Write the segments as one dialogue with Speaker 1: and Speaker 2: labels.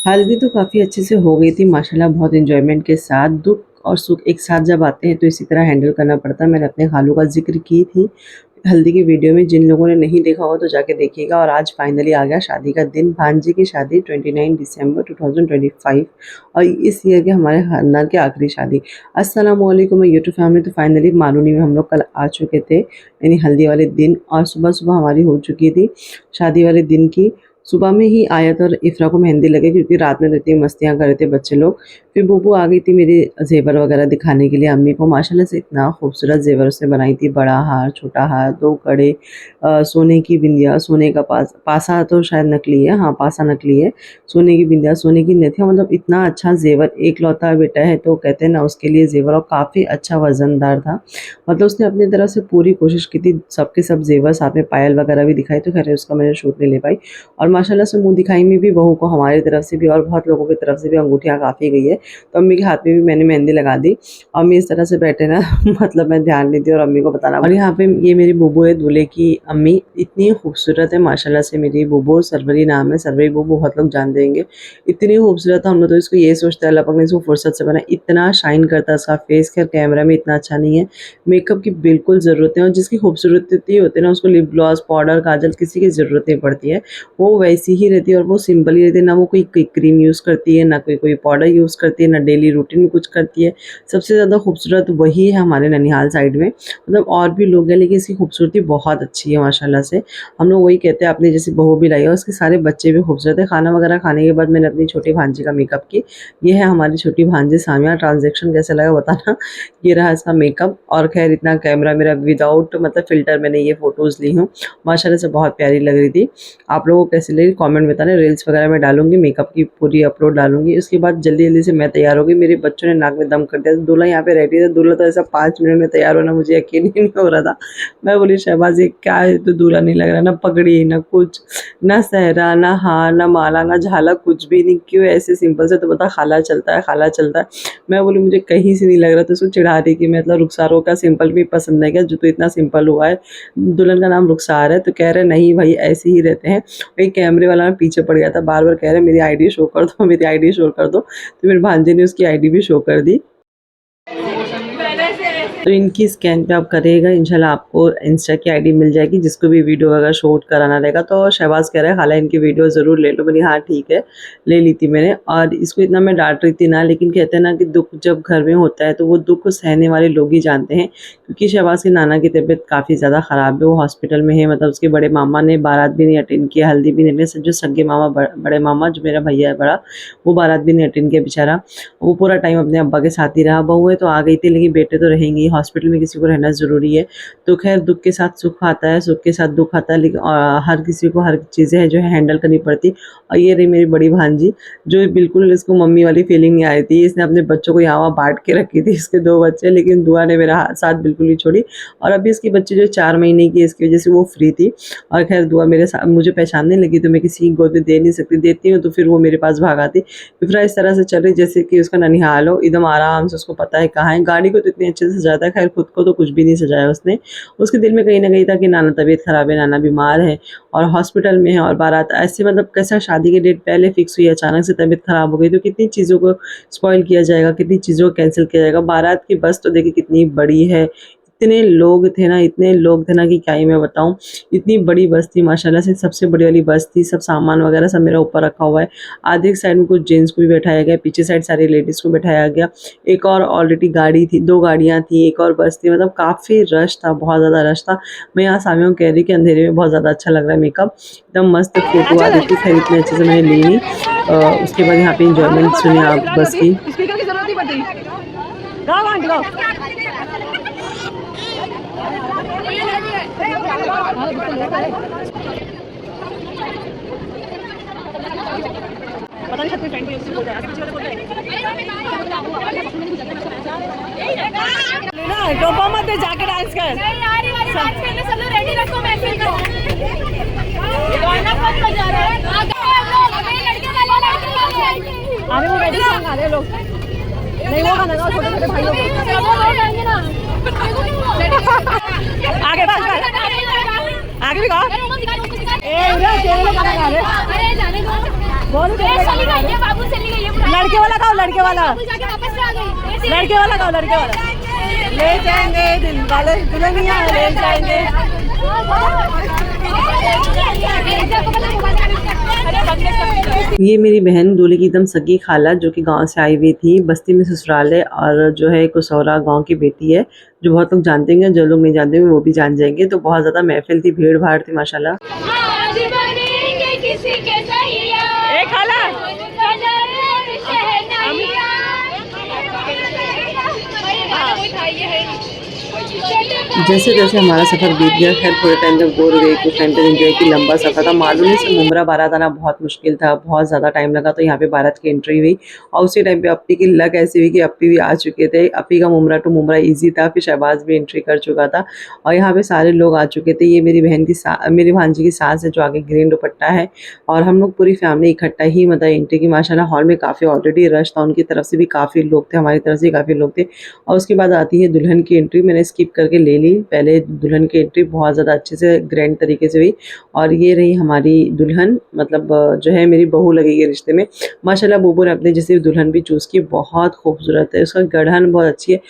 Speaker 1: हल्दी तो काफ़ी अच्छे से हो गई थी माशाल्लाह, बहुत एन्जॉयमेंट के साथ। दुःख और सुख एक साथ जब आते हैं तो इसी तरह हैंडल करना पड़ता है। मैंने अपने खालू का ज़िक्र की थी हल्दी की वीडियो में, जिन लोगों ने नहीं देखा हो तो जाके देखिएगा। और आज फाइनली आ गया शादी का दिन, भांजी की शादी 29 दिसंबर 2025 और इस ईयर के हमारे खानदान की आखिरी शादी। अस्सलाम वालेकुम यूट्यूब फैमिली। तो फाइनली मालूनी में हम लोग कल आ चुके थे, यानी हल्दी वाले दिन, और सुबह-सुबह हमारी हो चुकी थी शादी वाले दिन की। सुबह में ही आयत और इफ़रा को मेहंदी लगे क्योंकि रात में तो इतनी मस्तियाँ कर रहे थे बच्चे लोग। फिर बुब्बू आ गई थी मेरी ज़ेवर वगैरह दिखाने के लिए अम्मी को। माशाल्लाह से इतना खूबसूरत ज़ेवर उसने बनाई थी, बड़ा हार, छोटा हार, 2 कड़े, सोने की बिंदिया, सोने का पासा तो शायद नकली है, हाँ, पासा नकली है, सोने की बिंदिया, सोने की नथिया, मतलब इतना अच्छा ज़ेवर। एकलौता बेटा है तो कहते हैं ना उसके लिए ज़ेवर, और काफ़ी अच्छा वज़नदार था। मतलब उसने अपनी तरफ से पूरी कोशिश की थी, सब के सब ज़ेवर, साथ में पायल वगैरह भी दिखाई, तो खैर उसका मैंने शूट नहीं ले पाई। और माशाल्लाह से मुँह दिखाई में भी बहू को हमारी तरफ से भी और बहुत लोगों की तरफ से भी अंगूठियाँ काफ़ी गई है। तो अम्मी के हाथ में भी मैंने मेहंदी लगा दी। अम्मी इस तरह से बैठे ना मतलब मैं ध्यान नहीं दी और अम्मी को बताना। और यहाँ पे ये मेरी बुब्बू है, दूल्हे की अम्मी, इतनी खूबसूरत है माशाल्लाह से मेरी बुब्बू। सरवरी नाम है, सरवरी बुब्बू, बहुत लोग जान देंगे। इतनी खूबसूरत है, हम लोग तो इसको ये सोचते हैं अल्लाह पाक ने इसको फुर्सत से बनाया। इतना शाइन करता है इसका फेस, खैर कैमरा में इतना अच्छा नहीं है। मेकअप की बिल्कुल ज़रूरत है, और जिसकी खूबसूरती होती है ना उसको लिप ग्लॉस, पाउडर, काजल किसी की ज़रूरत नहीं पड़ती है। वो वैसी ही रहती है और वो सिंपल ही रहती है, ना वो कोई क्रीम यूज़ करती है, ना कोई पाउडर यूज़ करती है, ना डेली रूटीन में कुछ करती है। सबसे ज़्यादा खूबसूरत वही है हमारे ननिहाल साइड में, मतलब और भी लोग हैं लेकिन इसकी खूबसूरती बहुत अच्छी है माशाल्लाह से। हम लोग वही कहते हैं अपनी जैसी बहू भी लाई है, उसके सारे बच्चे भी खूबसूरत है। खाना वगैरह खाने के बाद मैंने अपनी छोटी भांजी का मेकअप की। ये है हमारी छोटी भांजी सामिया। ट्रांज़ैक्शन कैसा लगा बताना। ये रहा इसका मेकअप, और खैर इतना कैमरा मेरा विदाउट मतलब फ़िल्टर मैंने ये फ़ोटोज़ ली हूँ। माशाल्लाह से बहुत प्यारी लग रही थी। आप लोगों को कैसी लगी कमेंट में बताना। रील्स वगैरह मैं डालूँगी, मेकअप की पूरी अपलोड डालूँगी। उसके बाद जल्दी-जल्दी से मैं तैयार हो गई। मेरे बच्चों ने नाक में दम कर दिया। दूल्हा यहाँ पे रेडी था, दूल्हा तो ऐसा 5 मिनट में तैयार होना मुझे यकीन ही नहीं हो रहा था। मैं बोली शहबाज़ ये क्या है, तो दूल्हा नहीं लग रहा, ना पगड़ी, ना कुछ, ना सेहरा, ना हार, ना माला, ना झाला, कुछ भी नहीं। क्यों ऐसे सिंपल से, तो बता खाला चलता है, खाला चलता है। मैं बोली मुझे कहीं से नहीं लग रहा, तो उसको चिढ़ा रही कि मतलब रुखसारों का सिंपल भी पसंद है क्या, जो तो इतना सिंपल हुआ है। दुल्हन का नाम रुखसार है, तो कह रहे नहीं भाई ऐसे ही रहते हैं। वही कैमरे वाला ना पीछे पड़ गया था, बार-बार कह रहे मेरी आईडी शो कर दो, मेरी आईडी शो कर दो। तो मेरे भांजे ने उसकी आईडी भी शो कर दी। तो इनकी स्कैन पे आप करिएगा, इंशाल्लाह आपको इंस्टा की आईडी मिल जाएगी। जिसको भी वीडियो वगैरह शूट कराना रहेगा, तो शहबाज़ कह रहा है खाला इनकी वीडियो ज़रूर ले लो। बोली हाँ ठीक है, ले ली थी मैंने। और इसको इतना मैं डांट रही थी ना, लेकिन कहते हैं ना कि दुःख जब घर में होता है तो वो दुःख को सहने वाले लोग ही जानते हैं। क्योंकि शहबाज़ के नाना की तबीयत काफ़ी ज़्यादा ख़राब है, वो हॉस्पिटल में है। मतलब उसके बड़े मामा ने बारात भी नहीं अटेंड किया, हल्दी भी नहीं, जो सगे मामा बड़े मामा जो मेरा भैया है बड़ा, वो बारात भी नहीं अटेंड किया बेचारा। वो पूरा टाइम अपने अब्बा के साथ ही रहा। बहुएँ तो आ गई थी लेकिन बेटे तो रहेंगे ही, हॉस्पिटल में किसी को रहना ज़रूरी है। तो खैर दुःख के साथ सुख आता है, सुख के साथ दुःख आता है, लेकिन हर किसी को हर चीज़ें हैं जो है हैंडल करनी पड़ती। और ये रही मेरी बड़ी भांजी, जो बिल्कुल इसको मम्मी वाली फीलिंग नहीं आई थी। इसने अपने बच्चों को यहाँ-वहाँ बाँट के रखी थी, इसके 2 बच्चे, लेकिन दुआ ने मेरा साथ बिल्कुल नहीं छोड़ी। और अभी इसकी बच्ची जो 4 महीने की है, इसकी वजह से वो फ्री थी। और खैर दुआ मेरे साथ मुझे पहचानने लगी, तो मैं किसी की गोद में दे नहीं सकती, देती हूँ तो फिर वो मेरे पास भाग आती। इफ़रा इस तरह से चल रही जैसे कि उसका ननिहाल हो, एकदम आराम से, उसको पता है कहाँ है। गाड़ी को तो इतने अच्छे से सजाता है, खैर खुद को तो कुछ भी नहीं सजाया उसने। उसके दिल में कहीं न कहीं था कि नाना तबीयत ख़राब है, नाना बीमार है और हॉस्पिटल में है, और बारात ऐसे, मतलब कैसा शादी की डेट पहले फिक्स हुई, अचानक से तबीयत ख़राब हो गई, तो कितनी चीज़ों को स्पॉइल किया जाएगा, कितनी चीज़ों को कैंसल किया जाएगा। बारात की बस तो देखिए कितनी बड़ी है, इतने लोग थे ना, इतने लोग थे ना कि क्या ही मैं बताऊँ। इतनी बड़ी बस थी माशाल्लाह से, सबसे बड़ी वाली बस थी। सब सामान वगैरह सब मेरा ऊपर रखा हुआ है। आधे साइड में कुछ जेंट्स को भी बैठाया गया, पीछे साइड सारी लेडीज़ को बैठाया गया। एक और ऑलरेडी गाड़ी थी, 2 गाड़ियाँ थी, एक और बस थी, मतलब काफ़ी रश था, बहुत ज़्यादा रश था। मैं यहाँ सामने को कह रही कि अंधेरे में बहुत ज़्यादा अच्छा लग रहा है मेकअप, एकदम मस्त फ़ोटो आ रही थी। खैर इतने अच्छे से मैंने ली नहीं। उसके बाद यहाँ पे एन्जॉयमेंट सुनिए आप बस की।
Speaker 2: स्पीकर की जरूरत नहीं पड़ती। गाओ आंटी गाओ। पता नहीं छत पे फ्रेंड भी उससे बोल रहा है, पीछे वाले बोल रहे हैं लेना टोपा मत दे, जाके डांस कर। नहीं यार ये वाली डांस करने सब लोग रेडी रखो, महफिल को ये गाना कब बजा रहा है। आ गए हम लोग, अबे लड़के वाले आगे वो रेडी सॉन्ग आ रहे हैं लोग। नहीं वो गाना गाओ छोटे छोटे भाइयों को, सब लोग गाएंगे ना। आगे बस आगे भी गाओ। ए उधर तेरे लोग गाना गा रहे, अरे जाने दो बोल, तेरे लोग गाना गा रहे।
Speaker 1: लड़के वाला खाओ, लड़के वाला,
Speaker 2: जाके वापस आ गई।
Speaker 1: लड़के वाला खाओ, लड़के वाला। ले जाएंगे दिल वाले दुल्हनिया ले जाएंगे। ये मेरी बहन दूल्हे की एकदम सगी खाला जो कि गांव से आई हुई थी। बस्ती में ससुराल है और जो है कुसौरा गांव की बेटी है, जो बहुत लोग जानते हैं, जो लोग नहीं जानते हैं वो भी जान जाएंगे। तो बहुत ज़्यादा महफिल थी, भीड़ भाड़ थी माशाल्लाह। ए खाला जैसे जैसे हमारा सफ़र बीत गया, खैर थोड़े टाइम तक बोर हुए, कुछ टाइम तक एंजॉय की। लंबा सफ़र था, मालूम से मुमरा बारात आना बहुत मुश्किल था, बहुत ज़्यादा टाइम लगा। तो यहाँ पे बारात की एंट्री हुई और उसी टाइम पे अप्पी की लक ऐसी हुई कि अप्पी भी आ चुके थे। अप्पी का मुमरा टू मुमरा ईजी था, फिर शहबाज भी एंट्री कर चुका था और यहाँ पे सारे लोग आ चुके थे। ये मेरी बहन की मेरी भांजी की सास है जो आगे ग्रीन दुपट्टा है और हम लोग पूरी फैमिली इकट्ठा ही मतलब एंट्री की। माशाल्लाह हॉल में काफ़ी ऑलरेडी रश था, उनकी तरफ से भी काफ़ी लोग थे, हमारी तरफ से काफ़ी लोग थे। और उसके बाद आती है दुल्हन की एंट्री। मैंने स्किप करके ले ली, पहले दुल्हन की एंट्री बहुत ज़्यादा अच्छे से ग्रैंड तरीके से हुई। और ये रही हमारी दुल्हन, मतलब जो है मेरी बहू लगेगी रिश्ते में। माशाल्लाह बुबू ने अपने जैसे दुल्हन भी चूज़ की, बहुत खूबसूरत है, उसका गढ़न बहुत अच्छी है।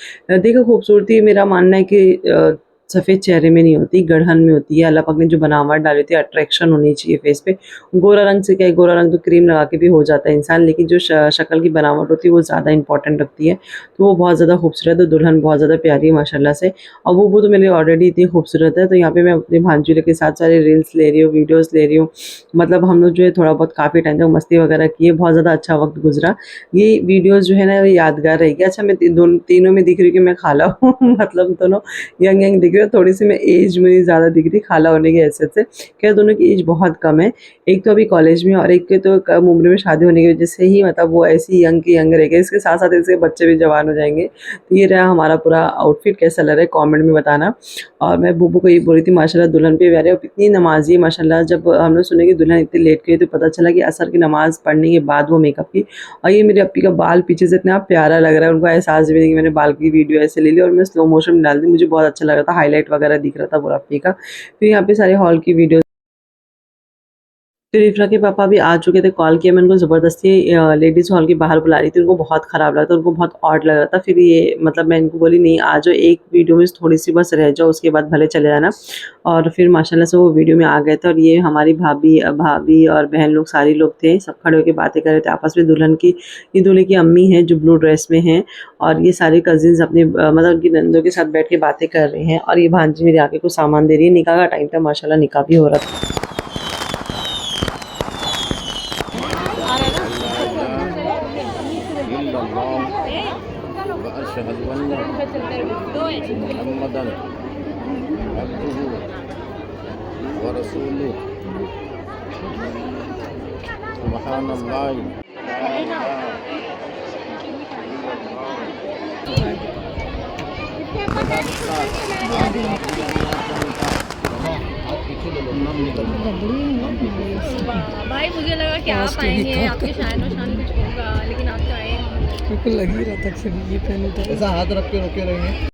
Speaker 1: देखो खूबसूरती मेरा मानना है कि सफ़ेद चेहरे में नहीं होती, गढ़न में होती है। अल्लाह पाक ने जो बनावट डाली थी, अट्रैक्शन होनी चाहिए फेस पे। गोरा रंग से क्या है, गोरा रंग तो क्रीम लगा के भी हो जाता है इंसान, लेकिन जो शक्ल की बनावट होती है वो ज़्यादा इंपॉर्टेंट रखती है। तो वो बहुत ज़्यादा खूबसूरत है, दुल्हन बहुत ज़्यादा प्यारी है माशाल्लाह से। और वो तो मेरी ऑलरेडी इतनी खूबसूरत है। तो यहाँ पे मैं अपने भांजूले के साथ सारे रील्स ले रही हूँ, वीडियोज़ ले रही हूँ। मतलब हम लोग जो है थोड़ा बहुत काफ़ी टाइम तक मस्ती वगैरह किए, बहुत ज़्यादा अच्छा वक्त गुजरा। ये वीडियोज़ जो है ना वो यादगार रहेगी। अच्छा मैं तीनों में दिख रही हूँ कि मैं खाला हूँ मतलब दोनों यंग यंग दिख रही है, थोड़ी सी मैं एज मेरी ज़्यादा दिख रही खाला होने की हैसियत से। क्या दोनों की एज बहुत कम है, एक तो अभी कॉलेज में और एक के तो कम उम्र में शादी होने की वजह से ही मतलब वो ऐसी यंग की यंग रहेगी। इसके साथ साथ इसके बच्चे भी जवान हो जाएंगे। तो ये रहा हमारा पूरा आउटफिट, कैसा लग रहा है कमेंट में बताना। और मैं बुब्बू को ये बोल रही थी माशाल्लाह दुल्हन पे प्यारे और इतनी नमाजी है माशाल्लाह। जब हम लोग सुने कि दुल्हन इतनी लेट गई तो पता चला कि असर की नमाज़ पढ़ने के बाद वो मेकअप की। और ये मेरी अप्पी का बाल पीछे से इतना प्यारा लग रहा है, उनको एहसास भी नहीं कि मैंने बाल की वीडियो ऐसे ले ली और मैं स्लो मोशन में डाल दी। मुझे बहुत अच्छा लग रहा था, हाईलाइट वगैरह दिख रहा था पूरा अप्पी का। फिर यहाँ पे सारे हॉल की वीडियो। फिर इफ़रा के पापा भी आ चुके थे, कॉल किया मैं उनको, ज़बरदस्ती लेडीज़ हॉल के बाहर बुला रही थी। उनको बहुत ख़राब लगा था, उनको बहुत ऑड लग रहा था। फिर ये मतलब मैं इनको बोली नहीं आ जाओ, एक वीडियो में थोड़ी-सी बस रह जाओ, उसके बाद भले चले जाना। और फिर माशाल्लाह से वो वीडियो में आ गए थे। और ये हमारी भाभी और बहन लोग सारे लोग थे, सब खड़े होके बातें कर रहे थे आपस में। दुल्हन की ये दूल्हे की अम्मी हैं जो ब्लू ड्रेस में हैं और ये सारे कज़िन्स अपने मतलब उनकी नंदों के साथ बैठ के बातें कर रहे हैं। और ये भांजी मेरी आके कुछ सामान दे रही है। निकाह का टाइम था माशाल्लाह, निकाह भी हो रहा था।
Speaker 2: भाई मुझे लगा कि आप आएंगे, आपके शान और शान कुछ होगा, लेकिन आप तो आए नहीं।
Speaker 3: बिल्कुल लग ही रहा था कि ये पहने था।
Speaker 4: ऐसा हाथ रख के रोके रहेंगे।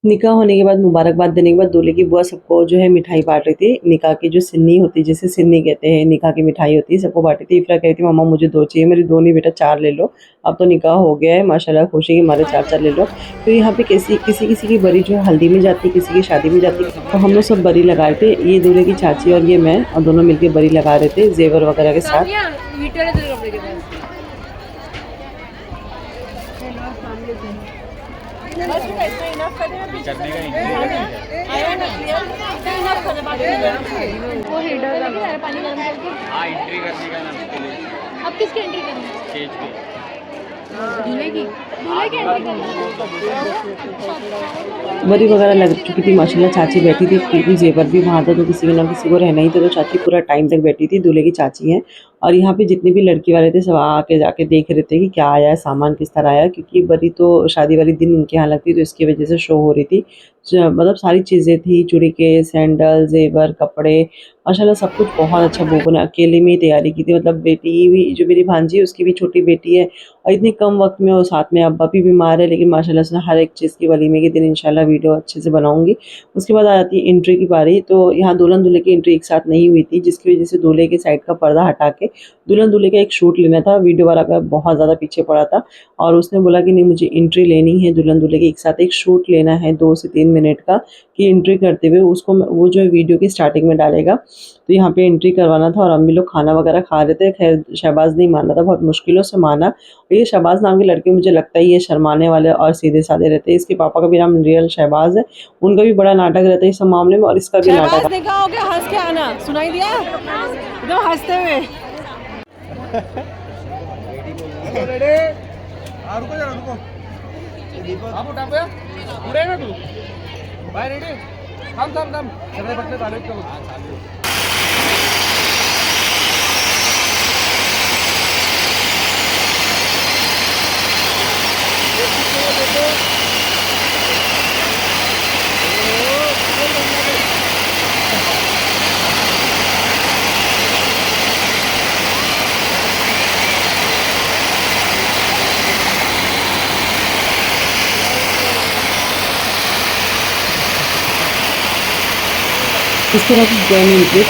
Speaker 1: निकाह होने के बाद मुबारकबाद देने के बाद दूल्हे की बुआ सबको जो है मिठाई बांट रही थी। निकाह की जो सिन्नी होती है, जिसे सिन्नी कहते हैं, निकाह की मिठाई होती है, सबको बांटी थी। इफ़रा कह रही थी मम्मा मुझे 2 चाहिए। मेरी 2 नहीं बेटा 4 ले लो, अब तो निकाह हो गया है माशाल्लाह, खुशी के मारे 4-4 ले लो। फिर यहाँ पे किसी की बरी जो है हल्दी में जाती है, किसी की शादी में जाती है। तो हम लोग सब बरी लगा रहे थे, ये दूल्हे की चाची और ये मैं, और दोनों मिलके बरी लगा रहे थे जेवर वगैरह के साथ।
Speaker 2: वो हीटर लगा पानी गर्म करके।
Speaker 4: हाँ एंट्री करने का ना उसके लिए
Speaker 2: अब किसकी एंट्री करनी है?
Speaker 4: स्टेज पे।
Speaker 2: दूल्हे की एंट्री करनी है।
Speaker 1: बरी वगैरह लग चुकी थी माशाल्लाह, चाची बैठी थी, क्योंकि जेवर भी वहाँ था तो किसी के ना किसी को रहना ही था। तो चाची पूरा टाइम तक बैठी थी, दूल्हे की चाची हैं। और यहाँ पे जितने भी लड़की वाले थे सब आके जाके देख रहे थे कि क्या आया है, सामान किस तरह आया, क्योंकि बरी तो शादी वाली दिन इनके यहाँ लगती, तो इसकी वजह से शो हो रही थी। मतलब सारी चीज़ें थी, चूड़ी के सैंडल, जेवर, कपड़े, माशाल्लाह सब कुछ बहुत अच्छा। बुबू ने अकेले में ही तैयारी की थी, मतलब बेटी भी जो मेरी भांजी है उसकी भी छोटी बेटी है और इतने कम वक्त में वो साथ में अब्बा भी बीमार है, लेकिन माशाल्लाह से हर एक चीज़ की वलीमे के दिन इंशाल्लाह वीडियो अच्छे से बनाऊंगी। उसके बाद आ जाती है एंट्री की बारी। तो यहाँ दुल्हन दूल्हे की एंट्री एक साथ नहीं हुई थी, जिसकी वजह से दूल्हे के साइड का पर्दा हटा के दुल्हन दूल्हे का एक शूट लेना था। वीडियो वाला का बहुत ज़्यादा पीछे पड़ा था और उसने बोला कि नहीं मुझे एंट्री लेनी है, दुल्हन दूल्हे के एक साथ एक शूट लेना है 2 से 3 मिनट का, कि एंट्री करते हुए उसको वो जो है वीडियो की स्टार्टिंग में डालेगा। तो यहाँ पे एंट्री करवाना था और अम्मी लोग खाना वगैरह खा रहे थे। खैर शहबाज नहीं मान रहा था, बहुत मुश्किलों से माना। और ये शहबाज नाम के लड़के मुझे लगता है ये शर्माने वाले और सीधे साधे रहते हैं। इसके पापा का भी नाम रियल शहबाज है, उनका भी बड़ा नाटक रहता है इस सब मामले में और इसका भी नाटक।
Speaker 3: देखा हो क्या? हंस के आना, सुनाई दिया एकदम हंसते हुए।
Speaker 4: रेडी रुको जरा रुको आप उठा पे उड़ेगा तू भाई रेडी थम थम थम सगळे बटणे चालू आहेत का
Speaker 1: इसके बाद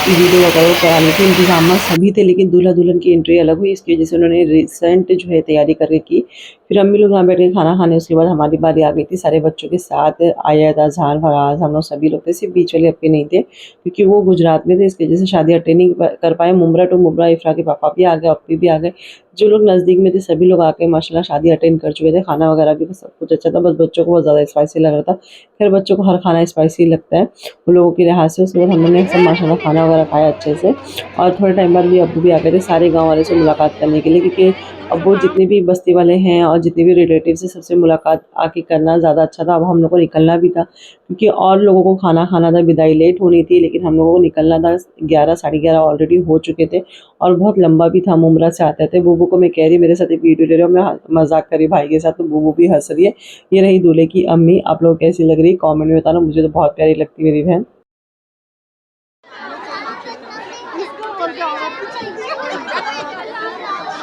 Speaker 1: वीडियो वगैरह कराने के इंतजाम सभी थे, लेकिन दूल्हा दुल्हन की एंट्री अलग हुई। इसकी वजह से उन्होंने रिसेंट जो है तैयारी करके की। फिर अम्मी लोग यहाँ बैठ के खाना खाने, उसके बाद हमारी बारी आ गई थी। सारे बच्चों के साथ आया था जान फराज, हम लोग सभी लोग थे, सिर्फ बीच वाले अप्पे नहीं थे क्योंकि वो गुजरात में थे। इसकी वजह से शादी अटेंड नहीं कर पाए। मुमरा टू मुमरा इफ्रा के पापा भी आ गए, अप्पी भी आ गए। जो लोग नज़दीक में थे सभी लोग आके माशाल्लाह शादी अटेंड कर चुके थे। खाना वगैरह भी सब कुछ अच्छा था, बस बच्चों को बहुत ज़्यादा स्पाइसी लग रहा था। खैर बच्चों को हर खाना स्पाइसी लगता है उन लोगों के लिहाज से। उसके बाद हम लोग ने सब माशाल्लाह खाना वगैरह खाया अच्छे से और थोड़े टाइम बाद भी अब्बू भी आ गए थे सारे गाँव वाले से मुलाकात करने के लिए, क्योंकि अब वो जितने भी बस्ती वाले हैं और जितने भी रिलेटिव से सबसे मुलाकात आके करना ज़्यादा अच्छा था। अब हम लोग को निकलना भी था क्योंकि और लोगों को खाना खाना था, विदाई लेट होनी थी, लेकिन हम लोगों को निकलना था। 11 साढ़े 11 ऑलरेडी हो चुके थे और बहुत लंबा भी था। मुमरा से आते थे। बूबू को मैं कह रही मेरे साथ एक वीडियो ले रही हूँ, मैं मजाक करी भाई के साथ, तो बूबू भी हंस रही है। ये रही दूल्हे की अम्मी। आप लोग कैसी लग रही कमेंट में बताना, मुझे तो बहुत प्यारी लगती मेरी बहन।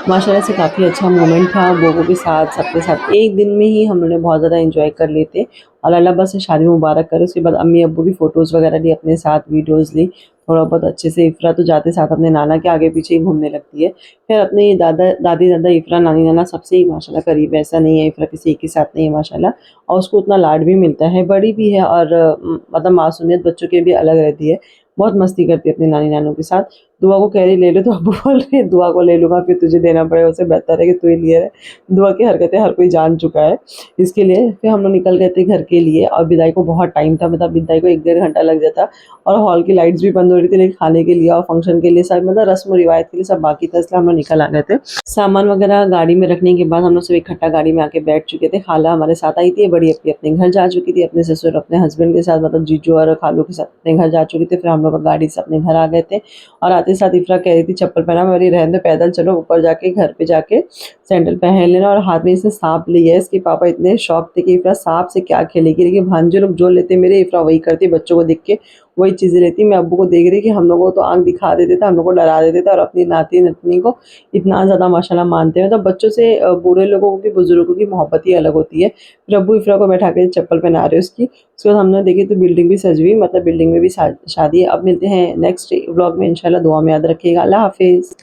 Speaker 1: माशाल्लाह से काफ़ी अच्छा मोमेंट था लोगों के साथ, सबके साथ। एक दिन में ही हम लोगों ने बहुत ज़्यादा एंजॉय कर लेते और अल्लाह बस शादी मुबारक करे। उसके बाद अम्मी अब्बू भी फ़ोटोज़ वगैरह ली अपने साथ, वीडियोज़ ली थोड़ा बहुत अच्छे से। इफ़रा तो जाते साथ अपने नाना के आगे पीछे ही घूमने लगती है। फिर अपने दादी दादा इफ़रा नानी नाना सबसे ही माशाल्लाह करीब, ऐसा नहीं है इफ़रा किसी एक के साथ नहीं है माशाल्लाह। और उसको उतना लाड भी मिलता है, बड़ी भी है और मतलब मासूमियत बच्चों की भी अलग रहती है। बहुत मस्ती करती है अपने नानी नानों के साथ। दुआ को कह रही ले लो, तो अब्बू बोल रहे दुआ को ले लूँगा फिर तुझे देना पड़ेगा, उससे बेहतर है कि तू ही लिए रहे। दुआ की हरकतें हर कोई जान चुका है इसके लिए। फिर हम लोग निकल गए थे घर के लिए और विदाई को बहुत टाइम था, मतलब विदाई को 1-1.5 घंटा लग जाता और हॉल की लाइट्स भी बंद हो रही थी, लेकिन खाने के लिए और फंक्शन के लिए सब मतलब रस्म रिवायत के लिए सब बाकी था, इसलिए हम लोग निकल आ गए थे। सामान वगैरह गाड़ी में रखने के बाद हम लोग सब इकट्ठा गाड़ी में आके बैठ चुके थे। खाला हमारे साथ आई थी, बड़ी अप्पी अपने घर जा चुकी थी, अपने ससुर अपने हस्बैंड के साथ मतलब जीजू और खालू के साथ अपने घर जा चुके थे। फिर हम लोग गाड़ी से अपने घर आ गए थे और आते साथ इफ़रा कह रही थी चप्पल पहना, मेरी रहने दो, पैदल चलो, ऊपर जाके घर पे जाके सैंडल पहन लेना। और हाथ में इसने सांप लिया है। इसके पापा इतने शौक थे कि इफ़रा सांप से क्या खेलेगी, लेकिन भांजे लोग जो लेते मेरे इफ़रा वही करती, बच्चों को देख के वही चीज़ें लेती। मैं अब्बू को देख रही कि हम लोगों को तो आँख दिखा देते थे, हम लोग को डरा देते थे और अपनी नाती नतनी को इतना ज़्यादा माशाल्लाह मानते हैं। तो बच्चों से बूढ़े लोगों की, बुजुर्गों की मोहब्बत ही अलग होती है। फिर अब्बू इफ़रा को बैठा के चप्पल पहना रहे उसकी। उसके बाद हमने देखी तो बिल्डिंग भी सज हुई, मतलब बिल्डिंग में भी शादी है। अब मिलते हैं नेक्स्ट व्लॉग में इंशाल्लाह, दुआ में याद रखिएगा। अल्लाह हाफिज़।